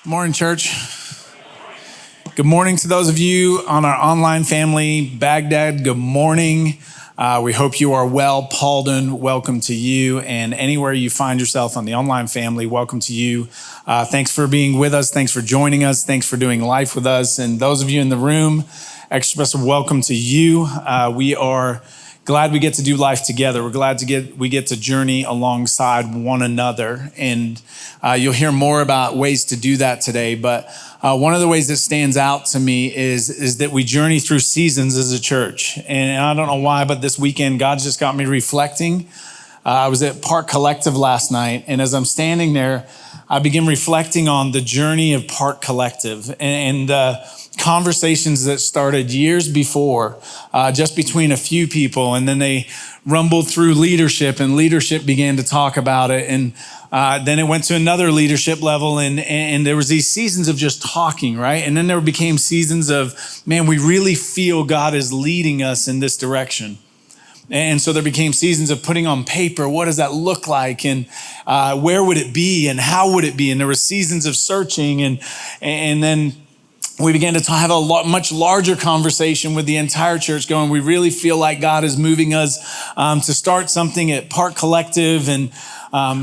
Morning, church. Good morning to those of you on our online family. Baghdad, good morning. We hope you are well. Paulden, welcome to you. And anywhere you find yourself on the online family, welcome to you. Thanks for being with us. Thanks for joining us. Thanks for doing life with us. And those of you in the room, extra special welcome to you. We are glad we get to do life together. We're glad we get to journey alongside one another. And you'll hear more about ways to do that today. But one of the ways that stands out to me is that we journey through seasons as a church. And I don't know why, but this weekend, God just got me reflecting. I was at Park Collective last night. And as I'm standing there, I begin reflecting on the journey of Park Collective and conversations that started years before, just between a few people, and then they rumbled through leadership, and leadership began to talk about it, and then it went to another leadership level, and there was these seasons of just talking, right? And then there became seasons of, man, we really feel God is leading us in this direction. And so there became seasons of putting on paper, what does that look like? And where would it be? And how would it be? And there were seasons of searching, and then we began to have a much larger conversation with the entire church going, we really feel like God is moving us to start something at Park Collective, and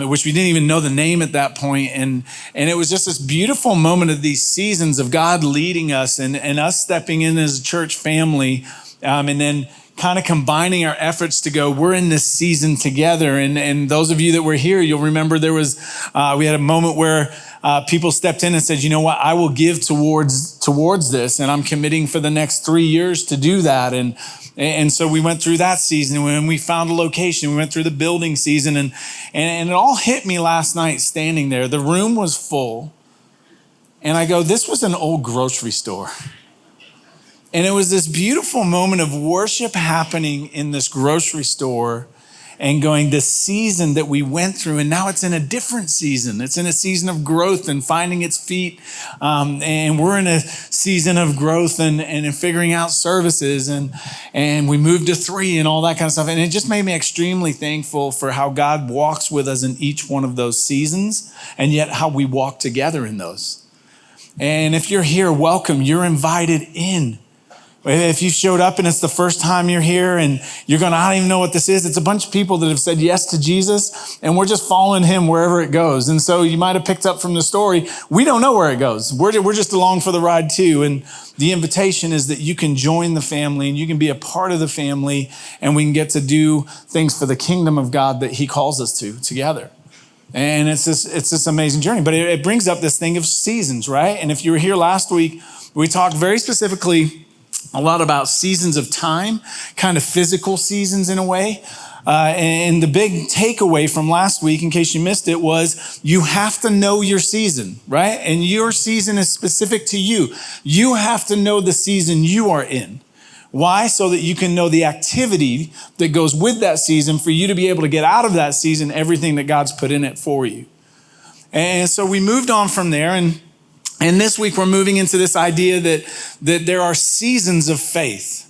which we didn't even know the name at that point. And it was just this beautiful moment of these seasons of God leading us and us stepping in as a church family, and then kind of combining our efforts to go, we're in this season together. And those of you that were here, you'll remember we had a moment where people stepped in and said, you know what, I will give towards this, and I'm committing for the next 3 years to do that. And so we went through that season, when we found a location, we went through the building season, and it all hit me last night standing there. The room was full, and I go, this was an old grocery store. And it was this beautiful moment of worship happening in this grocery store and going, the season that we went through, and now it's in a different season. It's in a season of growth and finding its feet. And we're in a season of growth and figuring out services. And we moved to 3 and all that kind of stuff. And it just made me extremely thankful for how God walks with us in each one of those seasons, and yet how we walk together in those. And if you're here, welcome. You're invited in. If you showed up and it's the first time you're here and you're going, I don't even know what this is. It's a bunch of people that have said yes to Jesus, and we're just following him wherever it goes. And so you might have picked up from the story, we don't know where it goes. We're just along for the ride too. And the invitation is that you can join the family and you can be a part of the family, and we can get to do things for the kingdom of God that he calls us to together. And it's this amazing journey. But it brings up this thing of seasons, right? And if you were here last week, we talked very specifically a lot about seasons of time, kind of physical seasons in a way. And the big takeaway from last week, in case you missed it, was you have to know your season, right? And your season is specific to you. You have to know the season you are in. Why? So that you can know the activity that goes with that season for you to be able to get out of that season everything that God's put in it for you. And so we moved on from there, and this week we're moving into this idea that there are seasons of faith.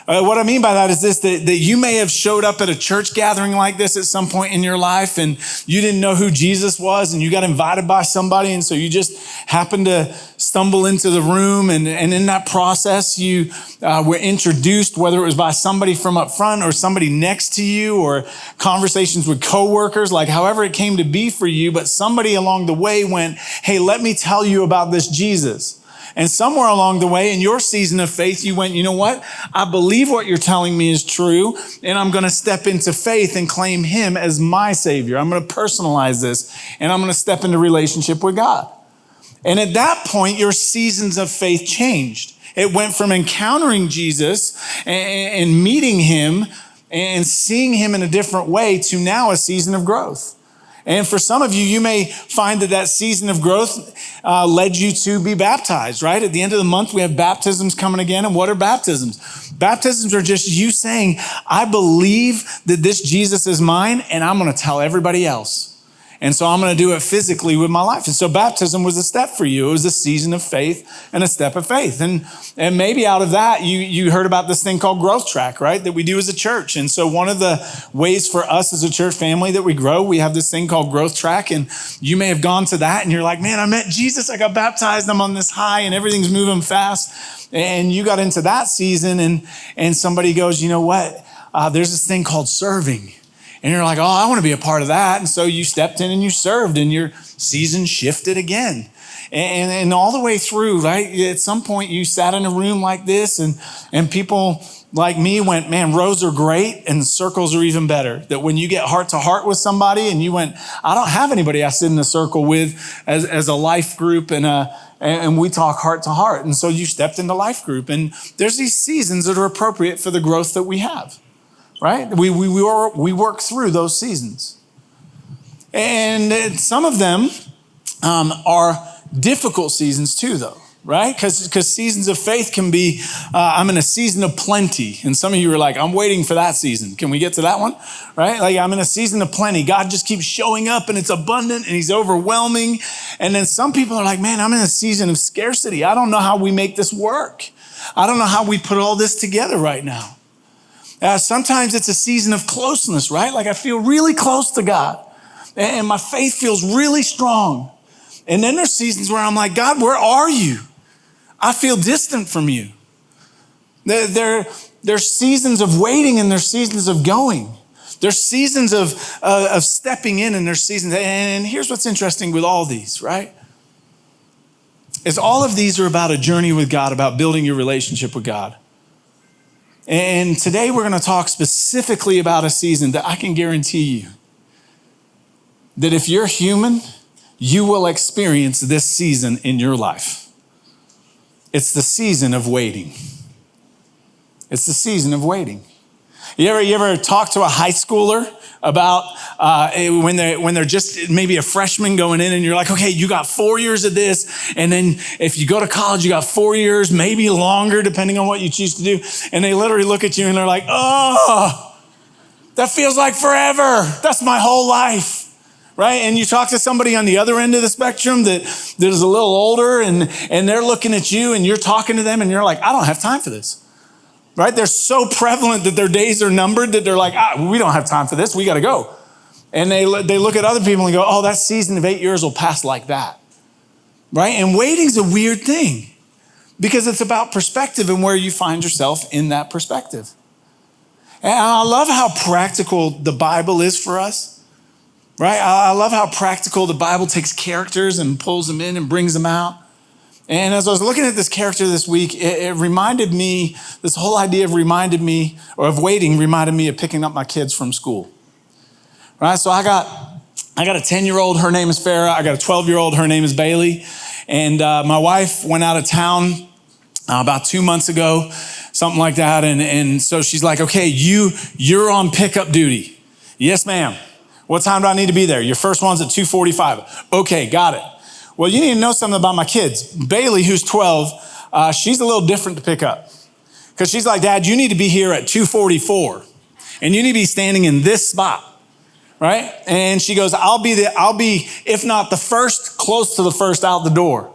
What I mean by that is this, that you may have showed up at a church gathering like this at some point in your life, and you didn't know who Jesus was, and you got invited by somebody, and so you just happened to stumble into the room, and in that process you were introduced, whether it was by somebody from up front or somebody next to you, or conversations with coworkers, like however it came to be for you, but somebody along the way went, hey, let me tell you about this Jesus. And somewhere along the way in your season of faith, you went, you know what? I believe what you're telling me is true, and I'm going to step into faith and claim him as my savior. I'm going to personalize this, and I'm going to step into relationship with God. And at that point, your seasons of faith changed. It went from encountering Jesus and meeting him and seeing him in a different way to now a season of growth. And for some of you, you may find that season of growth led you to be baptized, right? At the end of the month, we have baptisms coming again. And what are baptisms? Baptisms are just you saying, I believe that this Jesus is mine, and I'm going to tell everybody else. And so I'm going to do it physically with my life. And so baptism was a step for you. It was a season of faith and a step of faith. And maybe out of that, you heard about this thing called growth track, right? That we do as a church. And so one of the ways for us as a church family that we grow, we have this thing called growth track. And you may have gone to that and you're like, man, I met Jesus. I got baptized. I'm on this high and everything's moving fast. And you got into that season and somebody goes, you know what? There's this thing called serving. And you're like, oh, I want to be a part of that. And so you stepped in and you served and your season shifted again. And all the way through, right? At some point you sat in a room like this and people like me went, man, rows are great and circles are even better. That when you get heart to heart with somebody and you went, I don't have anybody I sit in a circle with as a life group and we talk heart to heart. And so you stepped into life group and there's these seasons that are appropriate for the growth that we have. Right? We work through those seasons. And some of them are difficult seasons too, though, right? Because seasons of faith can be, I'm in a season of plenty. And some of you are like, I'm waiting for that season. Can we get to that one? Right? Like I'm in a season of plenty. God just keeps showing up and it's abundant and he's overwhelming. And then some people are like, man, I'm in a season of scarcity. I don't know how we make this work. I don't know how we put all this together right now. Sometimes it's a season of closeness, right? Like I feel really close to God and my faith feels really strong. And then there's seasons where I'm like, God, where are you? I feel distant from you. There's seasons of waiting and there's seasons of going. There's seasons of stepping in and there's seasons. And here's what's interesting with all these, right? Is all of these are about a journey with God, about building your relationship with God. And today we're going to talk specifically about a season that I can guarantee you that if you're human, you will experience this season in your life. It's the season of waiting. It's the season of waiting. You ever talk to a high schooler about when they're just maybe a freshman going in and you're like, okay, you got 4 years of this. And then if you go to college, you got 4 years, maybe longer, depending on what you choose to do. And they literally look at you and they're like, oh, that feels like forever. That's my whole life. Right? And you talk to somebody on the other end of the spectrum that is a little older and they're looking at you and you're talking to them and you're like, I don't have time for this. Right? They're so prevalent that their days are numbered that they're like, we don't have time for this. We got to go. And they look at other people and go, oh, that season of 8 years will pass like that. Right? And waiting's a weird thing because it's about perspective and where you find yourself in that perspective. And I love how practical the Bible is for us. Right? I love how practical the Bible takes characters and pulls them in and brings them out. And as I was looking at this character this week, it reminded me, this whole idea of waiting reminded me of picking up my kids from school. Right? So I got a 10-year-old, her name is Farah. I got a 12-year-old, her name is Bailey. And my wife went out of town about 2 months ago, something like that. And so she's like, okay, you're on pickup duty. Yes, ma'am. What time do I need to be there? Your first one's at 2:45. Okay, got it. Well, you need to know something about my kids. Bailey, who's 12, she's a little different to pick up. Because she's like, Dad, you need to be here at 2:44. And you need to be standing in this spot. Right? And she goes, I'll be, if not the first, close to the first out the door.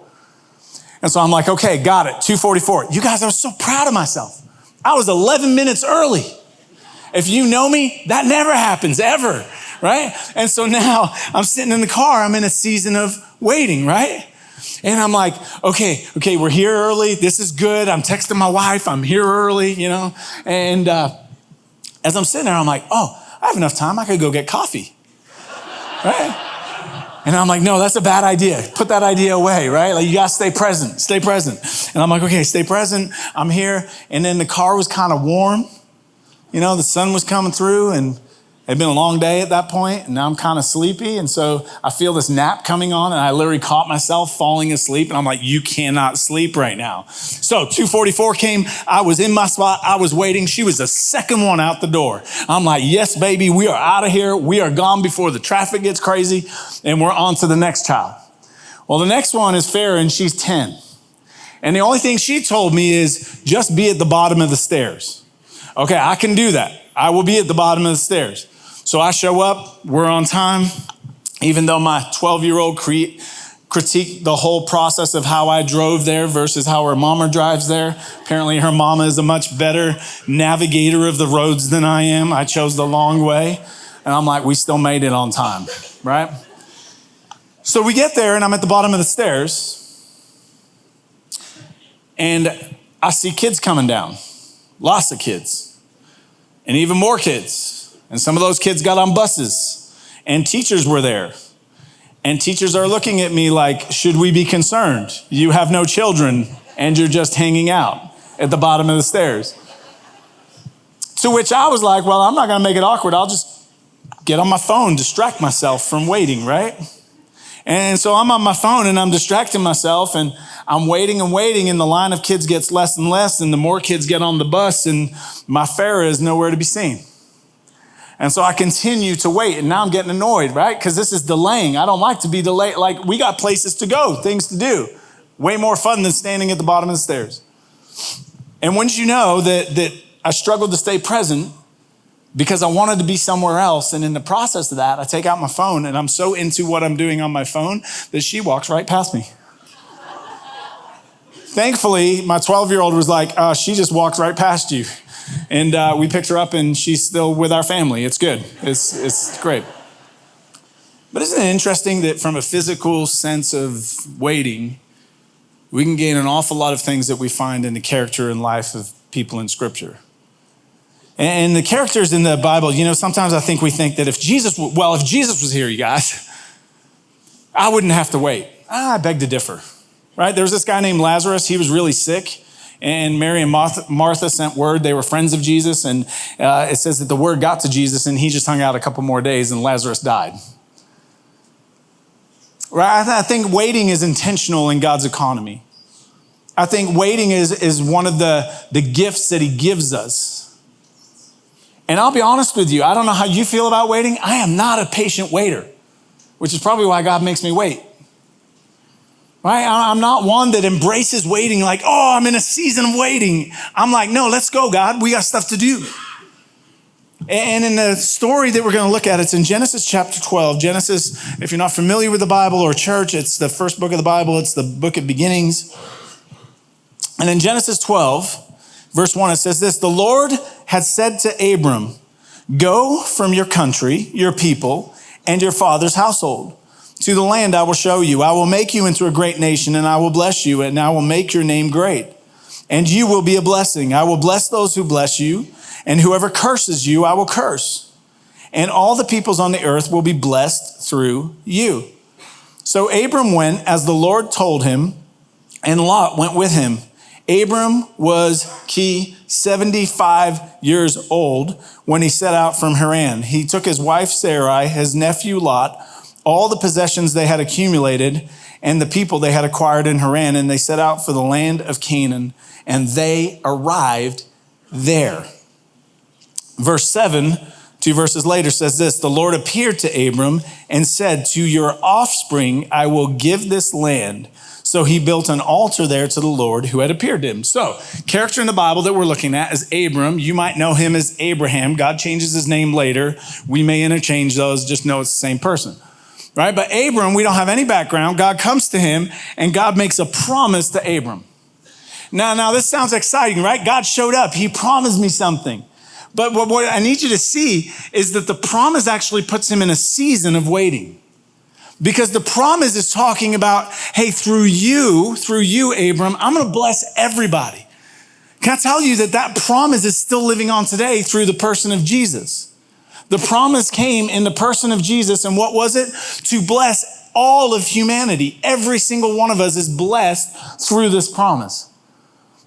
And so I'm like, okay, got it, 2:44. You guys, I was so proud of myself. I was 11 minutes early. If you know me, that never happens, ever. Right? And so now I'm sitting in the car. I'm in a season of waiting, right? And I'm like, okay, we're here early. This is good. I'm texting my wife. I'm here early, And as I'm sitting there, I'm like, oh, I have enough time. I could go get coffee, right? And I'm like, no, that's a bad idea. Put that idea away, right? Like you got to stay present. And I'm like, okay, stay present. I'm here. And then the car was kind of warm. The sun was coming through and it had been a long day at that point, and now I'm kind of sleepy. And so I feel this nap coming on, and I literally caught myself falling asleep. And I'm like, you cannot sleep right now. So 2:44 came. I was in my spot. I was waiting. She was the second one out the door. I'm like, yes, baby, we are out of here. We are gone before the traffic gets crazy, and we're on to the next child. Well, the next one is Farah, and she's 10. And the only thing she told me is just be at the bottom of the stairs. Okay, I can do that. I will be at the bottom of the stairs. So I show up, we're on time, Even though my 12-year-old critiqued the whole process of how I drove there versus how her mama drives there. Apparently her mama is a much better navigator of the roads than I am. I chose the long way. And I'm like, we still made it on time, right? So we get there and I'm at the bottom of the stairs. And I see kids coming down. Lots of kids. And even more kids. And some of those kids got on buses. And teachers were there. And teachers are looking at me like, should we be concerned? You have no children and you're just hanging out at the bottom of the stairs. To which I was like, well, I'm not going to make it awkward. I'll just get on my phone, distract myself from waiting, right? And so I'm on my phone and I'm distracting myself and I'm waiting and waiting and the line of kids gets less and less and the more kids get on the bus and my fare is nowhere to be seen. And so I continue to wait and now I'm getting annoyed, right? Because this is delaying. I don't like to be delayed. Like we got places to go, things to do. Way more fun than standing at the bottom of the stairs. And wouldn't you know that I struggled to stay present because I wanted to be somewhere else. And in the process of that, I take out my phone and I'm so into what I'm doing on my phone that she walks right past me. Thankfully, my 12-year-old was like, she just walked right past you. And we picked her up and she's still with our family. It's good. It's great. But isn't it interesting that from a physical sense of waiting, we can gain an awful lot of things that we find in the character and life of people in Scripture. And the characters in the Bible, sometimes we think that if Jesus was here, you guys, I wouldn't have to wait. I beg to differ, right? There was this guy named Lazarus. He was really sick. And Mary and Martha sent word. They were friends of Jesus. And it says that the word got to Jesus and he just hung out a couple more days and Lazarus died. Right? I think waiting is intentional in God's economy. I think waiting is one of the gifts that he gives us. And I'll be honest with you, I don't know how you feel about waiting. I am not a patient waiter, which is probably why God makes me wait. Right? I'm not one that embraces waiting like, oh, I'm in a season of waiting. I'm like, no, let's go, God. We got stuff to do. And in the story that we're going to look at, it's in Genesis chapter 12. Genesis, if you're not familiar with the Bible or church, it's the first book of the Bible. It's the book of beginnings. And in Genesis 12, verse 1, it says this: the Lord had said to Abram, go from your country, your people, and your father's household to the land I will show you. I will make you into a great nation, and I will bless you, and I will make your name great. And you will be a blessing. I will bless those who bless you, and whoever curses you, I will curse. And all the peoples on the earth will be blessed through you. So Abram went as the Lord told him, and Lot went with him. Abram was 75 years old when he set out from Haran. He took his wife Sarai, his nephew Lot, all the possessions they had accumulated, and the people they had acquired in Haran, and they set out for the land of Canaan, and they arrived there. Verse 7, 2 verses later, says this: the Lord appeared to Abram and said, to your offspring I will give this land. So he built an altar there to the Lord who had appeared to him. So, character in the Bible that we're looking at is Abram. You might know him as Abraham. God changes his name later. We may interchange those, just know it's the same person. Right? But Abram, we don't have any background. God comes to him and God makes a promise to Abram. Now this sounds exciting, right? God showed up. He promised me something. But what I need you to see is that the promise actually puts him in a season of waiting. Because the promise is talking about, hey, through you, Abram, I'm going to bless everybody. Can I tell you that promise is still living on today through the person of Jesus? The promise came in the person of Jesus, and what was it? To bless all of humanity. Every single one of us is blessed through this promise.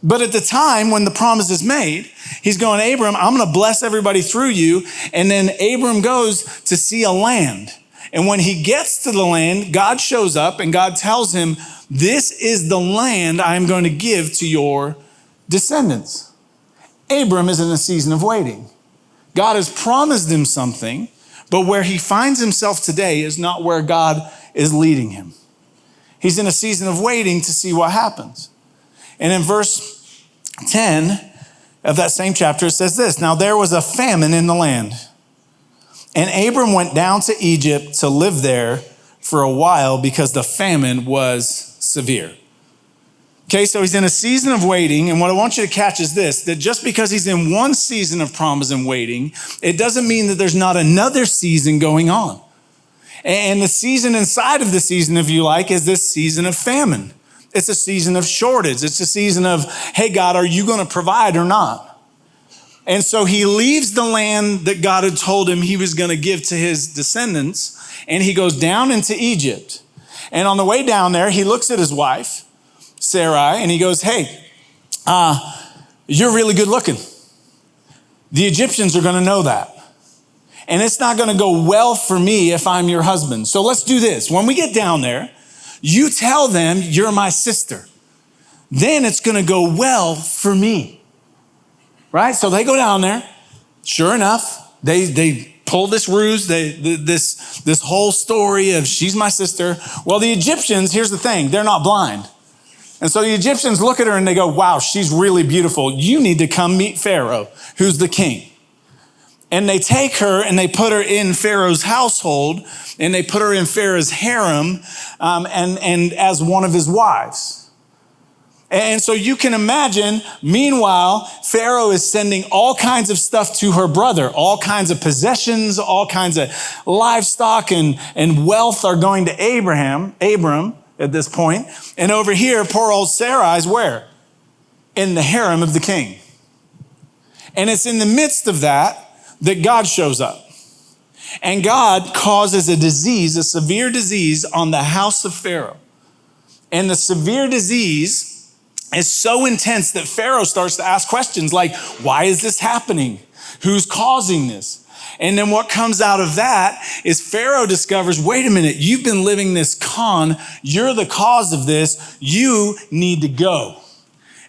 But at the time when the promise is made, he's going, Abram, I'm going to bless everybody through you. And then Abram goes to see a land. And when he gets to the land, God shows up and God tells him, this is the land I'm going to give to your descendants. Abram is in a season of waiting. God has promised him something, but where he finds himself today is not where God is leading him. He's in a season of waiting to see what happens. And in verse 10 of that same chapter, it says this: now there was a famine in the land. And Abram went down to Egypt to live there for a while because the famine was severe. Okay, so he's in a season of waiting, and what I want you to catch is this, that just because he's in one season of promise and waiting, it doesn't mean that there's not another season going on. And the season inside of the season, if you like, is this season of famine. It's a season of shortage. It's a season of, hey, God, are you going to provide or not? And so he leaves the land that God had told him he was going to give to his descendants, and he goes down into Egypt. And on the way down there, he looks at his wife, Sarai, and he goes, hey, you're really good looking. The Egyptians are going to know that. And it's not going to go well for me if I'm your husband. So let's do this. When we get down there, you tell them you're my sister. Then it's going to go well for me. Right? So they go down there. Sure enough, they pull this ruse, this whole story of she's my sister. Well, the Egyptians, here's the thing, they're not blind. And so the Egyptians look at her and they go, wow, she's really beautiful. You need to come meet Pharaoh, who's the king. And they take her and they put her in Pharaoh's household and they put her in Pharaoh's harem and as one of his wives. And so you can imagine, meanwhile, Pharaoh is sending all kinds of stuff to her brother, all kinds of possessions, all kinds of livestock and wealth are going to Abram at this point. And over here, poor old Sarai's where? In the harem of the king. And it's in the midst of that God shows up. And God causes a disease, a severe disease on the house of Pharaoh. And the severe disease is so intense that Pharaoh starts to ask questions like, why is this happening? Who's causing this? And then what comes out of that is Pharaoh discovers, wait a minute, you've been living this con. You're the cause of this. You need to go.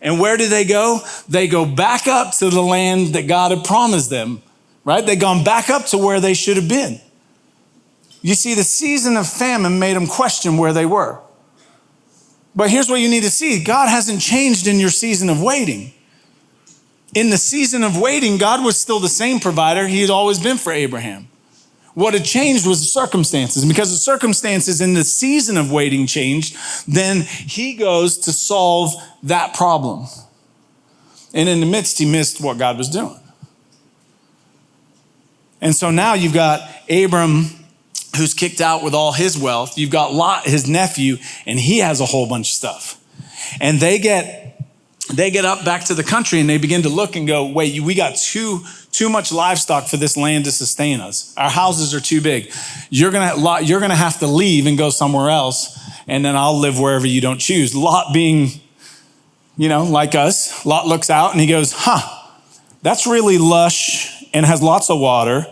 And where do they go? They go back up to the land that God had promised them, right? They've gone back up to where they should have been. You see, the season of famine made them question where they were. But here's what you need to see. God hasn't changed in your season of waiting. In the season of waiting, God was still the same provider he had always been for Abraham. What had changed was the circumstances. And because the circumstances in the season of waiting changed, then he goes to solve that problem. And in the midst, he missed what God was doing. And so now you've got Abram, who's kicked out with all his wealth. You've got Lot, his nephew, and he has a whole bunch of stuff. And they get up back to the country and they begin to look and go, wait, we got too much livestock for this land to sustain us. Our houses are too big. You're gonna have to leave and go somewhere else, and then I'll live wherever you don't choose. Lot being, like us, Lot looks out and he goes, that's really lush and has lots of water.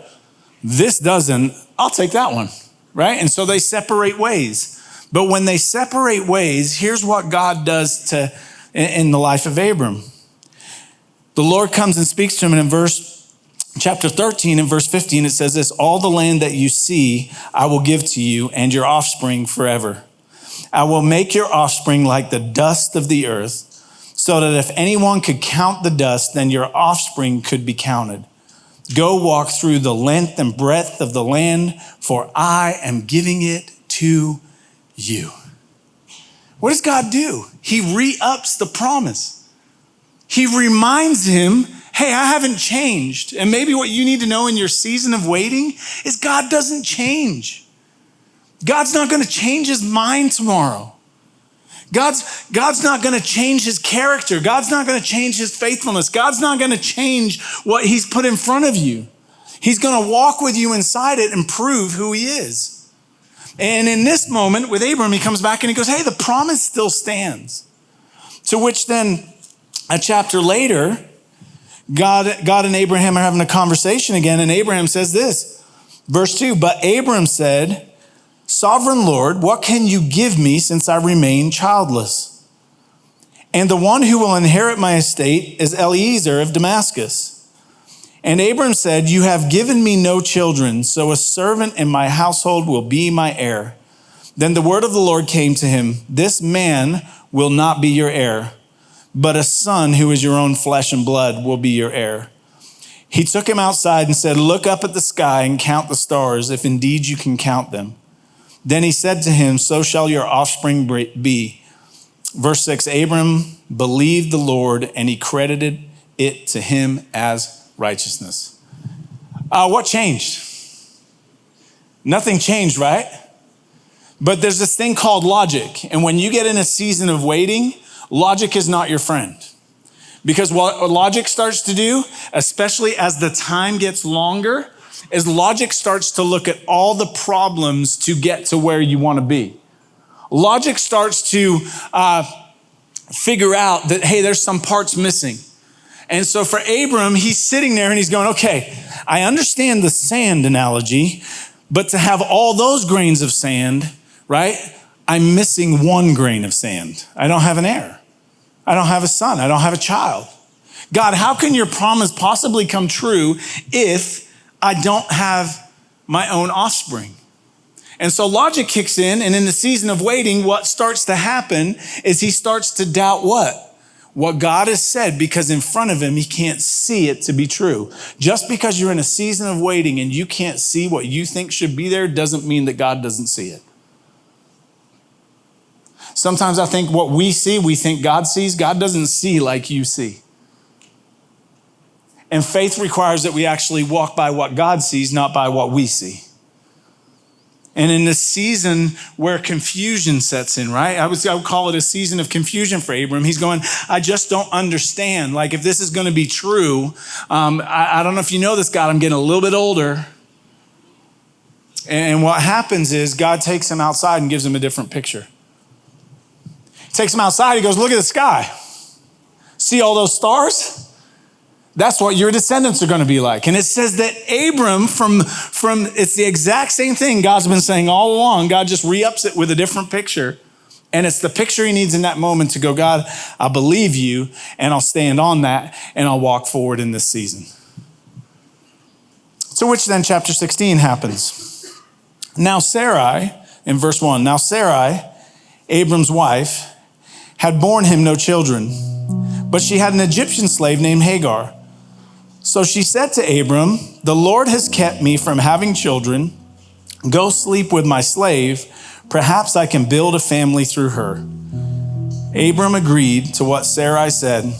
This doesn't, I'll take that one, right? And so they separate ways. But when they separate ways, here's what God does in the life of Abram. The Lord comes and speaks to him, and in chapter 13 and verse 15, it says this, all the land that you see, I will give to you and your offspring forever. I will make your offspring like the dust of the earth, so that if anyone could count the dust, then your offspring could be counted. Go walk through the length and breadth of the land, for I am giving it to you. What does God do? He re-ups the promise. He reminds him, hey, I haven't changed. And maybe what you need to know in your season of waiting is God doesn't change. God's not going to change his mind tomorrow. God's not going to change his character. God's not going to change his faithfulness. God's not going to change what he's put in front of you. He's going to walk with you inside it and prove who he is. And in this moment with Abram, he comes back and he goes, hey, the promise still stands. To which then a chapter later, God and Abraham are having a conversation again. And Abraham says this, verse 2, but Abram said, Sovereign Lord, what can you give me since I remain childless? And the one who will inherit my estate is Eliezer of Damascus. And Abram said, you have given me no children, so a servant in my household will be my heir. Then the word of the Lord came to him, this man will not be your heir, but a son who is your own flesh and blood will be your heir. He took him outside and said, look up at the sky and count the stars, if indeed you can count them. Then he said to him, so shall your offspring be. Verse 6, Abram believed the Lord, and he credited it to him as righteousness. What changed? Nothing changed, right? But there's this thing called logic. And when you get in a season of waiting, logic is not your friend. Because what logic starts to do, especially as the time gets longer, is logic starts to look at all the problems to get to where you want to be. Logic starts to figure out that, hey, there's some parts missing. And so for Abram, he's sitting there and he's going, okay, I understand the sand analogy, but to have all those grains of sand, right? I'm missing one grain of sand. I don't have an heir. I don't have a son. I don't have a child. God, how can your promise possibly come true if I don't have my own offspring? And so logic kicks in, and in the season of waiting, what starts to happen is he starts to doubt what? What God has said, because in front of him, he can't see it to be true. Just because you're in a season of waiting and you can't see what you think should be there doesn't mean that God doesn't see it. Sometimes I think what we see, we think God sees. God doesn't see like you see. And faith requires that we actually walk by what God sees, not by what we see. And in this season where confusion sets in, right? I would call it a season of confusion for Abram. He's going, I just don't understand. Like, if this is going to be true, I don't know if you know this, God, I'm getting a little bit older. And what happens is God takes him outside and gives him a different picture. Takes him outside, he goes, look at the sky. See all those stars? That's what your descendants are going to be like. And it says that Abram from it's the exact same thing God's been saying all along. God just re-ups it with a different picture. And it's the picture he needs in that moment to go, God, I believe you, and I'll stand on that, and I'll walk forward in this season. To which then chapter 16 happens. Now Sarai, in verse 1, now Sarai, Abram's wife, had borne him no children, but she had an Egyptian slave named Hagar. So she said to Abram, the Lord has kept me from having children. Go sleep with my slave. Perhaps I can build a family through her. Abram agreed to what Sarai said.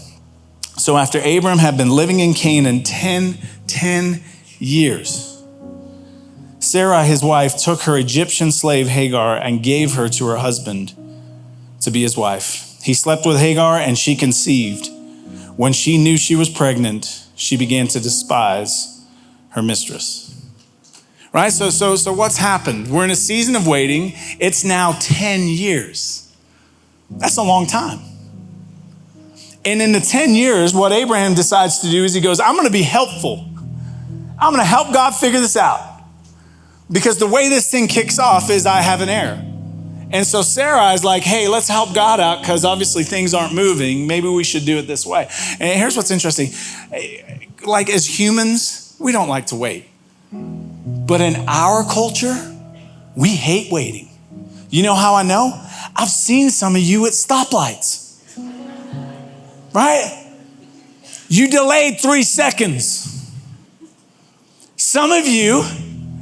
So after Abram had been living in Canaan 10 years, Sarai, his wife, took her Egyptian slave Hagar and gave her to her husband to be his wife. He slept with Hagar and she conceived. When she knew she was pregnant, she began to despise her mistress. Right? So what's happened? We're in a season of waiting. It's now 10 years. That's a long time. And in the 10 years, what Abraham decides to do is he goes, I'm going to be helpful. I'm going to help God figure this out. Because the way this thing kicks off is I have an heir. And so Sarah is like, hey, let's help God out because obviously things aren't moving. Maybe we should do it this way. And here's what's interesting. Like, as humans, we don't like to wait. But in our culture, we hate waiting. You know how I know? I've seen some of you at stoplights. Right? You delayed 3 seconds. Some of you,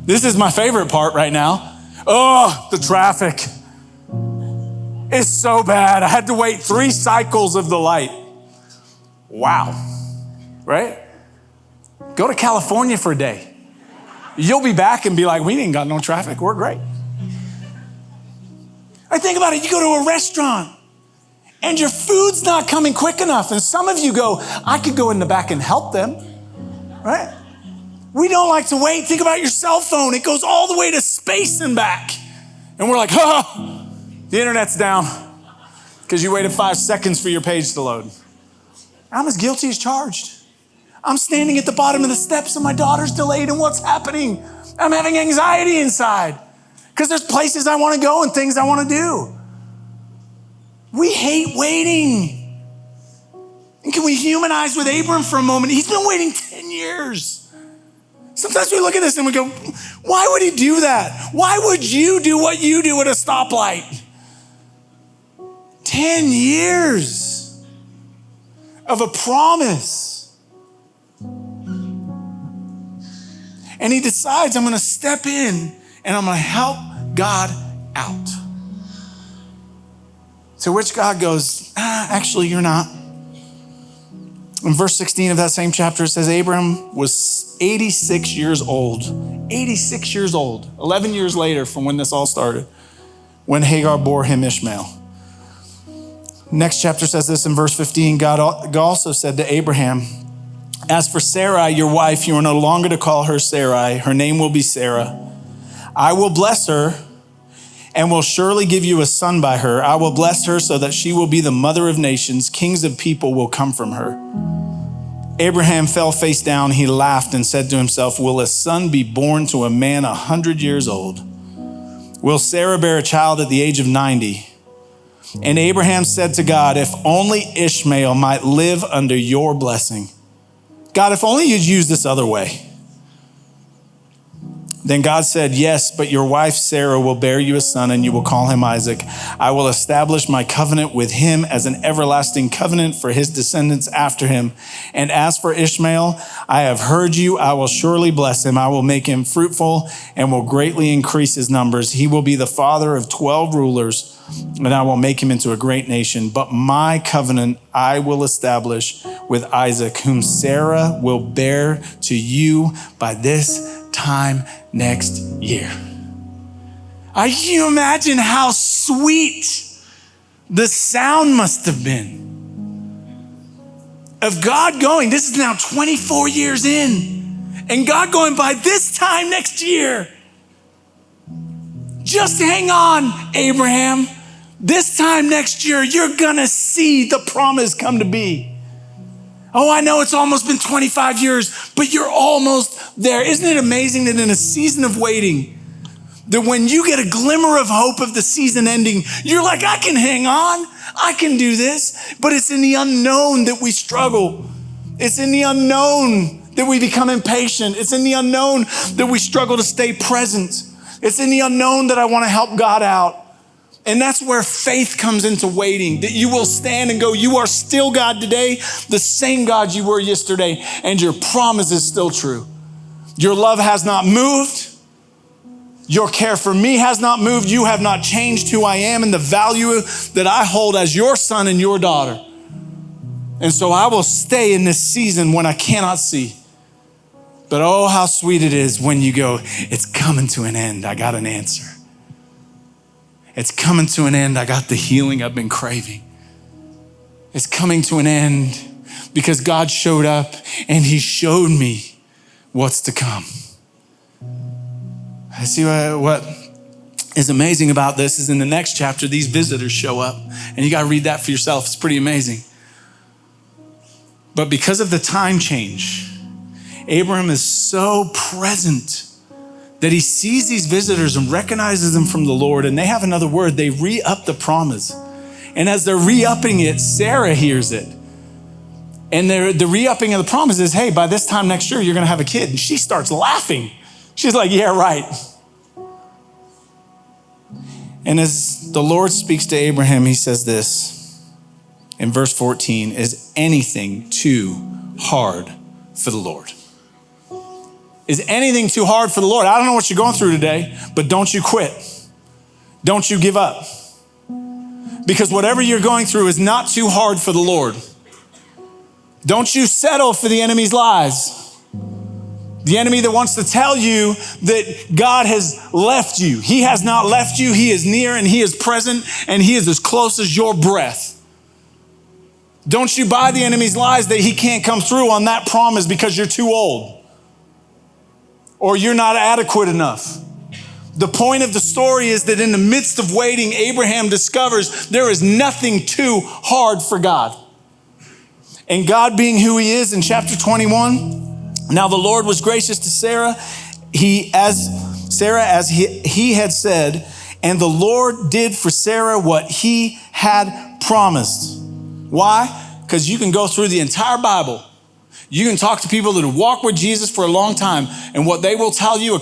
this is my favorite part right now. Oh, the traffic. It's so bad. I had to wait 3 cycles of the light. Wow. Right? Go to California for a day. You'll be back and be like, we ain't got no traffic. We're great. I think about it. You go to a restaurant and your food's not coming quick enough. And some of you go, I could go in the back and help them. Right? We don't like to wait. Think about your cell phone. It goes all the way to space and back. And we're like, the internet's down because you waited 5 seconds for your page to load. I'm as guilty as charged. I'm standing at the bottom of the steps and my daughter's delayed, and what's happening? I'm having anxiety inside because there's places I want to go and things I want to do. We hate waiting. And can we humanize with Abram for a moment? He's been waiting 10 years. Sometimes we look at this and we go, why would he do that? Why would you do what you do at a stoplight? 10 years of a promise. And he decides, I'm going to step in and I'm going to help God out. To which God goes, actually, you're not. In verse 16 of that same chapter, it says Abram was 86 years old. 86 years old, 11 years later from when this all started, when Hagar bore him Ishmael. Next chapter says this in verse 15, God also said to Abraham, as for Sarai, your wife, you are no longer to call her Sarai. Her name will be Sarah. I will bless her and will surely give you a son by her. I will bless her so that she will be the mother of nations. Kings of people will come from her. Abraham fell face down. He laughed and said to himself, will a son be born to a man 100 years old? Will Sarah bear a child at the age of 90? And Abraham said to God, if only Ishmael might live under your blessing. God, if only you'd use this other way. Then God said, yes, but your wife Sarah will bear you a son and you will call him Isaac. I will establish my covenant with him as an everlasting covenant for his descendants after him. And as for Ishmael, I have heard you. I will surely bless him. I will make him fruitful and will greatly increase his numbers. He will be the father of 12 rulers, and I will make him into a great nation. But my covenant I will establish with Isaac, whom Sarah will bear to you by this time next year. Can you imagine how sweet the sound must have been of God going, this is now 24 years in, and God going, by this time next year, just hang on, Abraham. This time next year, you're gonna see the promise come to be. Oh, I know it's almost been 25 years, but you're almost there. Isn't it amazing that in a season of waiting, that when you get a glimmer of hope of the season ending, you're like, I can hang on. I can do this. But it's in the unknown that we struggle. It's in the unknown that we become impatient. It's in the unknown that we struggle to stay present. It's in the unknown that I want to help God out. And that's where faith comes into waiting, that you will stand and go, you are still God today, the same God you were yesterday, and your promise is still true. Your love has not moved. Your care for me has not moved. You have not changed who I am and the value that I hold as your son and your daughter. And so I will stay in this season when I cannot see. But oh, how sweet it is when you go, it's coming to an end. I got an answer. It's coming to an end. I got the healing I've been craving. It's coming to an end because God showed up and he showed me what's to come. I see what is amazing about this is in the next chapter, these visitors show up, and you got to read that for yourself. It's pretty amazing. But because of the time change, Abraham is so present that he sees these visitors and recognizes them from the Lord, and they have another word. They re-up the promise. And as they're re-upping it, Sarah hears it. And the re-upping of the promise is, hey, by this time next year, you're going to have a kid. And she starts laughing. She's like, yeah, right. And as the Lord speaks to Abraham, he says this in verse 14, is anything too hard for the Lord? Is anything too hard for the Lord? I don't know what you're going through today, but don't you quit. Don't you give up. Because whatever you're going through is not too hard for the Lord. Don't you settle for the enemy's lies. The enemy that wants to tell you that God has left you. He has not left you. He is near and he is present and he is as close as your breath. Don't you buy the enemy's lies that he can't come through on that promise because you're too old. Or you're not adequate enough. The point of the story is that in the midst of waiting, Abraham discovers there is nothing too hard for God. And God being who he is in chapter 21, now the Lord was gracious to Sarah, as he had said, and the Lord did for Sarah what he had promised. Why? Because you can go through the entire Bible. You can talk to people that have walked with Jesus for a long time, and what they will tell you, a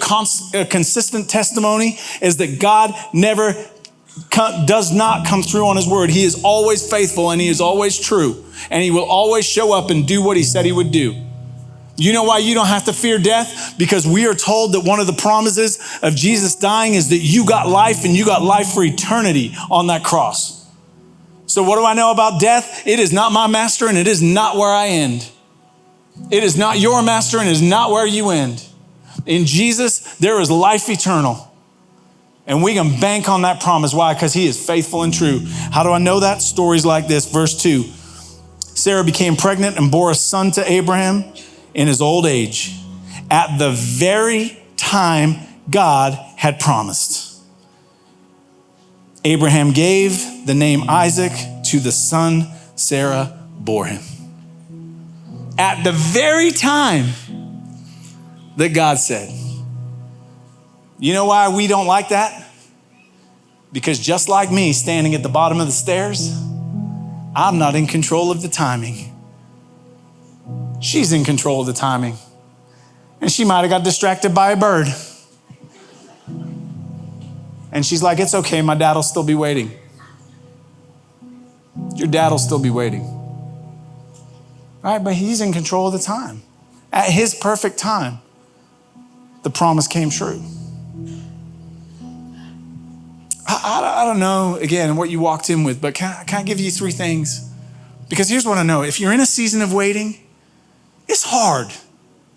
consistent testimony, is that God never does not come through on his word. He is always faithful and he is always true, and he will always show up and do what he said he would do. You know why you don't have to fear death? Because we are told that one of the promises of Jesus dying is that you got life, and you got life for eternity on that cross. So what do I know about death? It is not my master, and it is not where I end. It is not your master, and it is not where you end. In Jesus, there is life eternal. And we can bank on that promise. Why? Because he is faithful and true. How do I know that? Stories like this. Verse 2. Sarah became pregnant and bore a son to Abraham in his old age, at the very time God had promised. Abraham gave the name Isaac to the son Sarah bore him. At the very time that God said. You know why we don't like that? Because just like me standing at the bottom of the stairs, I'm not in control of the timing. She's in control of the timing. And she might have got distracted by a bird. And she's like, it's okay, my dad will still be waiting. Your dad will still be waiting. Right? But he's in control of the time. At his perfect time, the promise came true. I don't know, again, what you walked in with, but can I give you 3 things? Because here's what I know. If you're in a season of waiting, it's hard,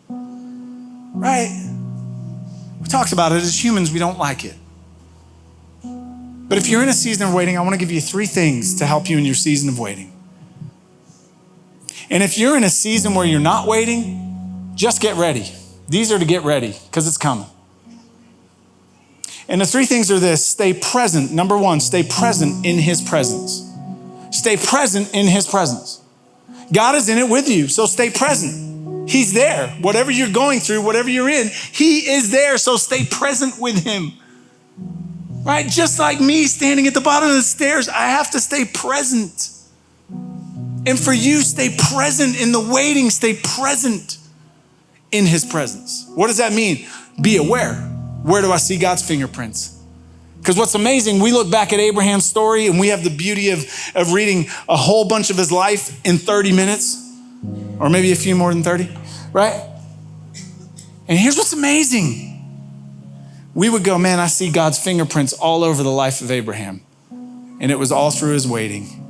right? We talked about it. As humans, we don't like it. But if you're in a season of waiting, I want to give you 3 things to help you in your season of waiting. And if you're in a season where you're not waiting, just get ready. These are to get ready, because it's coming. And the 3 things are this: stay present. Number 1, stay present in his presence. Stay present in his presence. God is in it with you, so stay present. He's there. Whatever you're going through, whatever you're in, he is there, so stay present with him. Right? Just like me standing at the bottom of the stairs, I have to stay present. And for you, stay present in the waiting, stay present in his presence. What does that mean? Be aware. Where do I see God's fingerprints? Because what's amazing, we look back at Abraham's story and we have the beauty of reading a whole bunch of his life in 30 minutes, or maybe a few more than 30, right? And here's what's amazing. We would go, man, I see God's fingerprints all over the life of Abraham. And it was all through his waiting.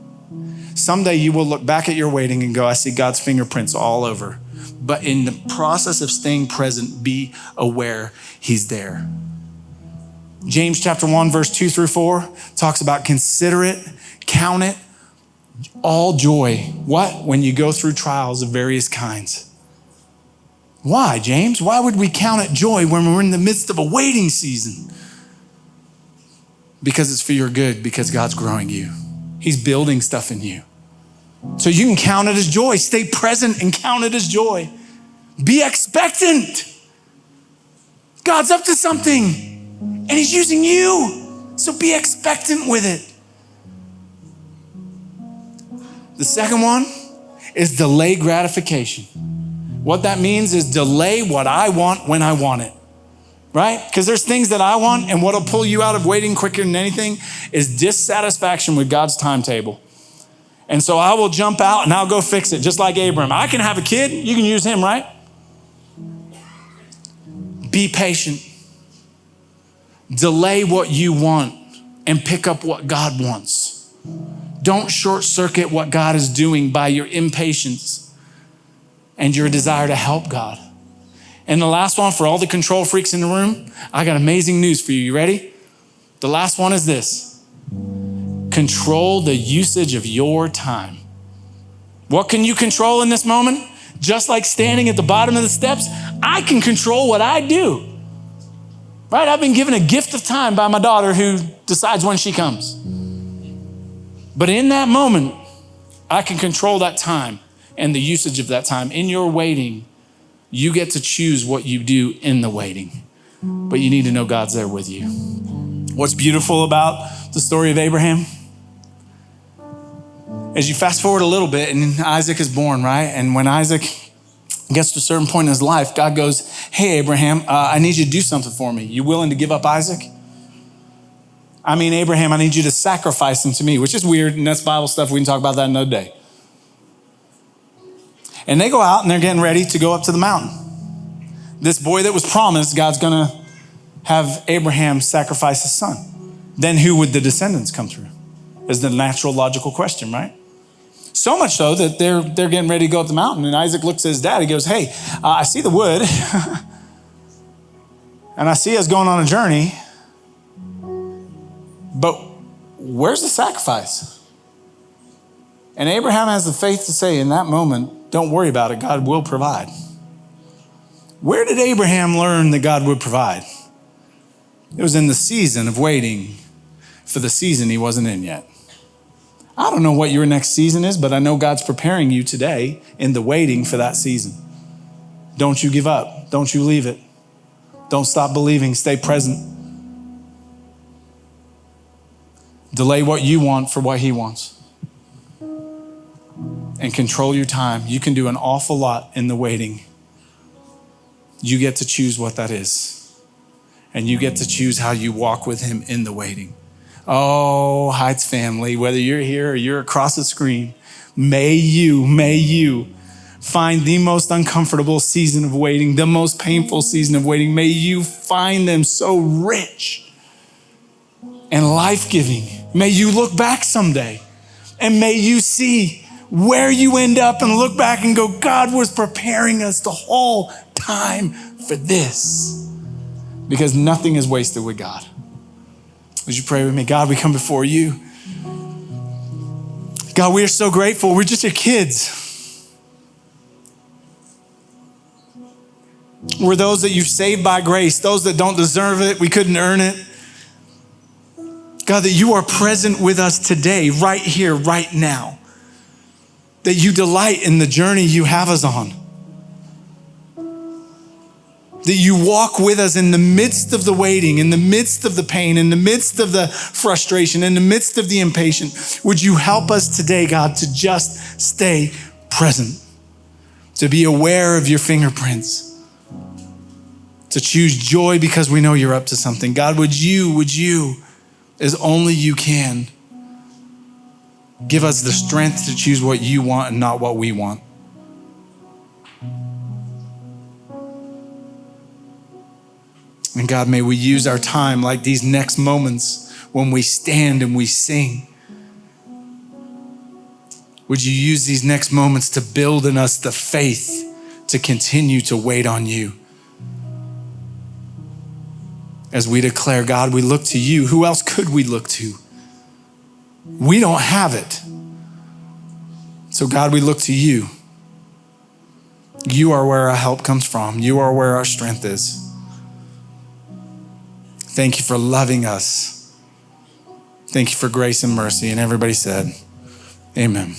Someday you will look back at your waiting and go, I see God's fingerprints all over. But in the process of staying present, be aware he's there. James chapter 1, verse 2-4 talks about consider it, count it, all joy. What? When you go through trials of various kinds. Why, James? Why would we count it joy when we're in the midst of a waiting season? Because it's for your good, because God's growing you. He's building stuff in you. So you can count it as joy. Stay present and count it as joy. Be expectant. God's up to something and he's using you. So be expectant with it. The second one is delay gratification. What that means is delay what I want when I want it. Right? Because there's things that I want, and what'll pull you out of waiting quicker than anything is dissatisfaction with God's timetable. And so I will jump out and I'll go fix it, just like Abraham. I can have a kid, you can use him, right? Be patient. Delay what you want and pick up what God wants. Don't short circuit what God is doing by your impatience and your desire to help God. And the last one, for all the control freaks in the room, I got amazing news for you. You ready? The last one is this. Control the usage of your time. What can you control in this moment? Just like standing at the bottom of the steps, I can control what I do. Right? I've been given a gift of time by my daughter who decides when she comes. But in that moment, I can control that time and the usage of that time. In your waiting, you get to choose what you do in the waiting. But you need to know God's there with you. What's beautiful about the story of Abraham? As you fast forward a little bit and Isaac is born, right? And when Isaac gets to a certain point in his life, God goes, hey, Abraham, I need you to do something for me. You willing to give up Isaac? I mean, Abraham, I need you to sacrifice him to me, which is weird. And that's Bible stuff. We can talk about that another day. And they go out and they're getting ready to go up to the mountain. This boy that was promised, God's going to have Abraham sacrifice his son. Then who would the descendants come through? Is the natural logical question, right? So much so that they're getting ready to go up the mountain. And Isaac looks at his dad. He goes, hey, I see the wood. And I see us going on a journey. But where's the sacrifice? And Abraham has the faith to say in that moment, don't worry about it. God will provide. Where did Abraham learn that God would provide? It was in the season of waiting for the season he wasn't in yet. I don't know what your next season is, but I know God's preparing you today in the waiting for that season. Don't you give up. Don't you leave it. Don't stop believing. Stay present. Delay what you want for what he wants. And control your time. You can do an awful lot in the waiting. You get to choose what that is. And you get to choose how you walk with him in the waiting. Oh, Heights family, whether you're here or you're across the screen, may you find the most uncomfortable season of waiting, the most painful season of waiting. May you find them so rich and life-giving. May you look back someday and may you see where you end up and look back and go, God was preparing us the whole time for this, because nothing is wasted with God. Would you pray with me? God, we come before you. God, we are so grateful. We're just your kids. We're those that you've saved by grace, those that don't deserve it. We couldn't earn it. God, that you are present with us today, right here, right now. That you delight in the journey you have us on. That you walk with us in the midst of the waiting, in the midst of the pain, in the midst of the frustration, in the midst of the impatience. Would you help us today, God, to just stay present, to be aware of your fingerprints, to choose joy because we know you're up to something. God, would you, as only you can, give us the strength to choose what you want and not what we want. And God, may we use our time like these next moments when we stand and we sing. Would you use these next moments to build in us the faith to continue to wait on you? As we declare, God, we look to you. Who else could we look to? We don't have it. So God, we look to you. You are where our help comes from. You are where our strength is. Thank you for loving us. Thank you for grace and mercy. And everybody said, amen.